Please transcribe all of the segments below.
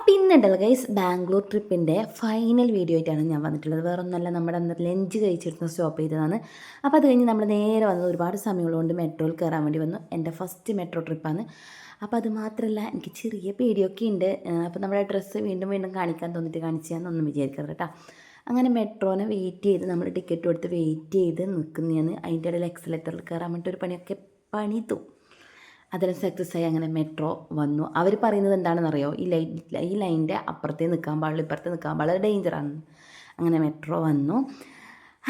അപ്പോൾ ഇന്നുണ്ടല്ലോ guys Bangalore ട്രിപ്പിൻ്റെ final video ആയിട്ടാണ് ഞാൻ വന്നിട്ടുള്ളത്. വേറെ ഒന്നല്ല, നമ്മുടെ അന്ന് ലഞ്ച് കഴിച്ചിരുന്ന സ്റ്റോപ്പ് ചെയ്തതാണ്. അപ്പോൾ അത് കഴിഞ്ഞ് നമ്മൾ നേരെ വന്നത് ഒരുപാട് സമയമുള്ളതുകൊണ്ട് മെട്രോയിൽ കയറാൻ വേണ്ടി വന്നു. എൻ്റെ ഫസ്റ്റ് മെട്രോ ട്രിപ്പാണ്. അപ്പോൾ അത് മാത്രമല്ല, എനിക്ക് ചെറിയ പേടിയൊക്കെ ഉണ്ട്. അപ്പോൾ നമ്മുടെ ഡ്രസ്സ് വീണ്ടും വീണ്ടും കാണിക്കാൻ തോന്നിയിട്ട് കാണിച്ചാന്നൊന്നും വിചാരിക്കരുത് കേട്ടോ. അങ്ങനെ മെട്രോനെ വെയിറ്റ് ചെയ്ത് നമ്മൾ ടിക്കറ്റ് കൊടുത്ത് വെയിറ്റ് ചെയ്ത് നിൽക്കുന്നതാണ്. അതിൻ്റെ ഇടയിൽ എക്സലേറ്ററിൽ കയറാൻ വേണ്ടിയിട്ട് ഒരു പണിതു. അതെല്ലാം സക്സസ് ആയി. അങ്ങനെ മെട്രോ വന്നു. അവർ പറയുന്നത് എന്താണെന്നറിയോ, ഈ ലൈനിൻ്റെ അപ്പുറത്തേ നിൽക്കാൻ പാടുള്ളൂ, ഇപ്പുറത്തേ നിൽക്കാൻ പാടുള്ള ഡേഞ്ചറാണ്. അങ്ങനെ മെട്രോ വന്നു.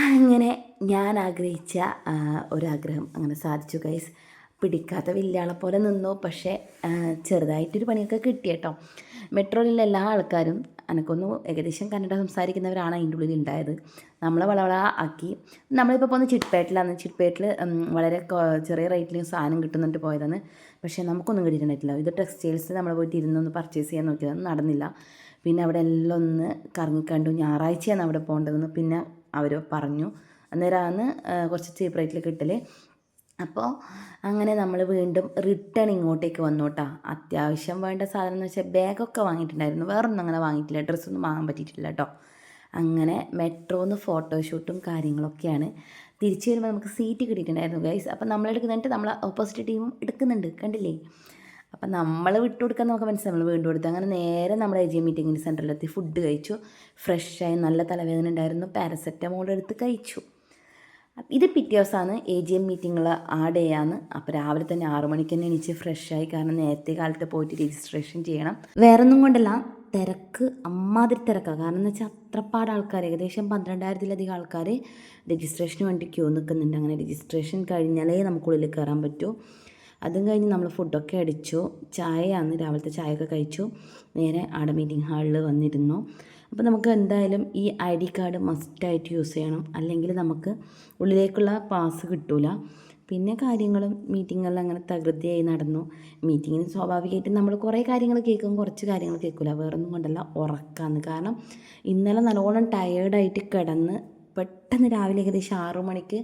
അങ്ങനെ ഞാൻ ആഗ്രഹിച്ച ഒരാഗ്രഹം അങ്ങനെ സാധിച്ചു ഗൈസ്. പിടിക്കാത്ത വലിയ പോലെ നിന്നു. പക്ഷേ ചെറുതായിട്ടൊരു പണിയൊക്കെ കിട്ടി കേട്ടോ. മെട്രോയിലുള്ള എല്ലാ ആൾക്കാരും എനിക്കൊന്ന് ഏകദേശം കന്നഡ സംസാരിക്കുന്നവരാണ് അതിൻ്റെ ഉള്ളിൽ ഉണ്ടായത്. നമ്മളെ വളവള ആക്കി. നമ്മളിപ്പോൾ പോകുന്ന ചിട്ട്പേട്ടിലാണ്. ചിട്ട്പേട്ടിൽ വളരെ ചെറിയ റേറ്റിൽ സാധനം കിട്ടുന്നുണ്ട് പോയതാണ്. പക്ഷേ നമുക്കൊന്നും കിട്ടിയിട്ടുണ്ടായിട്ടില്ല. ഇത് ടെക്സ്റ്റൈൽസ് നമ്മൾ പോയിട്ട് ഇരുന്നൊന്ന് പർച്ചേസ് ചെയ്യാൻ നോക്കിയത് നടന്നില്ല. പിന്നെ അവിടെ എല്ലാം ഒന്ന് കറങ്ങിക്കണ്ടു. ഞായറാഴ്ചയാണ് അവിടെ പോകേണ്ടതെന്ന് പിന്നെ അവർ പറഞ്ഞു. അന്നേരമാണ് കുറച്ച് ചീപ്പ് റേറ്റിൽ കിട്ടൽ. അപ്പോൾ അങ്ങനെ നമ്മൾ വീണ്ടും റിട്ടേൺ ഇങ്ങോട്ടേക്ക് വന്നു കേട്ടോ. അത്യാവശ്യം വേണ്ട സാധനം എന്ന് വെച്ചാൽ ബാഗൊക്കെ വാങ്ങിയിട്ടുണ്ടായിരുന്നു. വേറൊന്നും അങ്ങനെ വാങ്ങിയിട്ടില്ല. ഡ്രസ്സൊന്നും വാങ്ങാൻ പറ്റിയിട്ടില്ല കേട്ടോ. അങ്ങനെ മെട്രോന്ന് ഫോട്ടോഷൂട്ടും കാര്യങ്ങളൊക്കെയാണ്. തിരിച്ചു വരുമ്പോൾ നമുക്ക് സീറ്റ് കിട്ടിയിട്ടുണ്ടായിരുന്നു ഗൈസ്. അപ്പം നമ്മളെടുക്കുന്നിട്ട് നമ്മൾ ഓപ്പോസിറ്റ് ടീമും എടുക്കുന്നുണ്ട്, കണ്ടില്ലേ. അപ്പം നമ്മൾ വിട്ടുകൊടുക്കാൻ നമുക്ക് മനസ്സിലായി. നമ്മൾ വീണ്ടും കൊടുത്തു. അങ്ങനെ നേരെ നമ്മുടെ AGM മീറ്റിങ്ങിൻ്റെ സെൻറ്ററിലെത്തി ഫുഡ് കഴിച്ചു. ഫ്രഷായി, നല്ല തലവേദന ഉണ്ടായിരുന്നു. പാരസെറ്റമോൾ എടുത്ത് കഴിച്ചു. ഇത് പിറ്റേ ദിവസമാണ് AGM മീറ്റിങ്ങൾ ആ ഡേ ആണ്. അപ്പോൾ രാവിലെ തന്നെ 6 മണിക്ക് തന്നെ എണീച്ച് ഫ്രഷായി. കാരണം നേരത്തെ കാലത്ത് പോയിട്ട് രജിസ്ട്രേഷൻ ചെയ്യണം. വേറൊന്നും കൊണ്ടല്ല, തിരക്ക് അമ്മാതിരി തിരക്കാണ്. കാരണം എന്ന് വെച്ചാൽ അത്രപ്പാട് ആൾക്കാർ, ഏകദേശം 12,000-ലധികം ആൾക്കാർ രജിസ്ട്രേഷന് വേണ്ടി ക്യൂ നിൽക്കുന്നുണ്ട്. അങ്ങനെ രജിസ്ട്രേഷൻ കഴിഞ്ഞാലേ നമുക്കുള്ളിൽ കയറാൻ പറ്റൂ. അതും കഴിഞ്ഞ് നമ്മൾ ഫുഡൊക്കെ അടിച്ചു. ചായയാണ്, രാവിലത്തെ ചായയൊക്കെ കഴിച്ചു. നേരെ ആടെ മീറ്റിംഗ് ഹാളിൽ വന്നിരുന്നു. അപ്പോൾ നമുക്ക് എന്തായാലും ഈ ID കാർഡ് മസ്റ്റായിട്ട് യൂസ് ചെയ്യണം, അല്ലെങ്കിൽ നമുക്ക് ഉള്ളിലേക്കുള്ള പാസ് കിട്ടില്ല. പിന്നെ കാര്യങ്ങളും മീറ്റിങ്ങെല്ലാം അങ്ങനെ തകൃതിയായി നടന്നു. മീറ്റിങ്ങിന് സ്വാഭാവികമായിട്ടും നമ്മൾ കുറേ കാര്യങ്ങൾ കേൾക്കും, കുറച്ച് കാര്യങ്ങൾ കേൾക്കില്ല. വേറൊന്നും കൊണ്ടല്ല, ഉറക്കാന്ന്. കാരണം ഇന്നലെ നല്ലോണം ടയേർഡായിട്ട് കിടന്ന് പെട്ടെന്ന് രാവിലെ ഏകദേശം 6 മണിക്ക്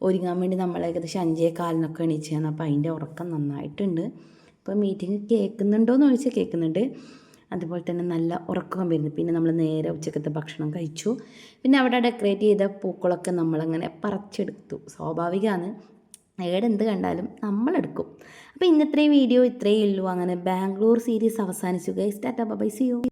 ഒരുങ്ങാൻ വേണ്ടി നമ്മൾ ഏകദേശം 5:15 എണീച്ചാണ്. അപ്പോൾ അതിൻ്റെ ഉറക്കം നന്നായിട്ടുണ്ട്. ഇപ്പോൾ മീറ്റിംഗ് കേൾക്കുന്നുണ്ടോയെന്ന് ചോദിച്ചാൽ കേൾക്കുന്നുണ്ട്. അതുപോലെ തന്നെ നല്ല ഉറക്കം വരുന്നു. പിന്നെ നമ്മൾ നേരെ ഉച്ചക്കത്തെ ഭക്ഷണം കഴിച്ചു. പിന്നെ അവിടെ ഡെക്കറേറ്റ് ചെയ്ത പൂക്കളൊക്കെ നമ്മളങ്ങനെ പറിച്ചെടുത്തു. സ്വാഭാവികമാണ്, എന്ത് കണ്ടാലും നമ്മളെടുക്കും. അപ്പോൾ ഇന്നത്തെ വീഡിയോ ഇത്രയേ ഉള്ളൂ. അങ്ങനെ ബാംഗ്ലൂർ സീരീസ് അവസാനിച്ചു guys. Tata bye, see U.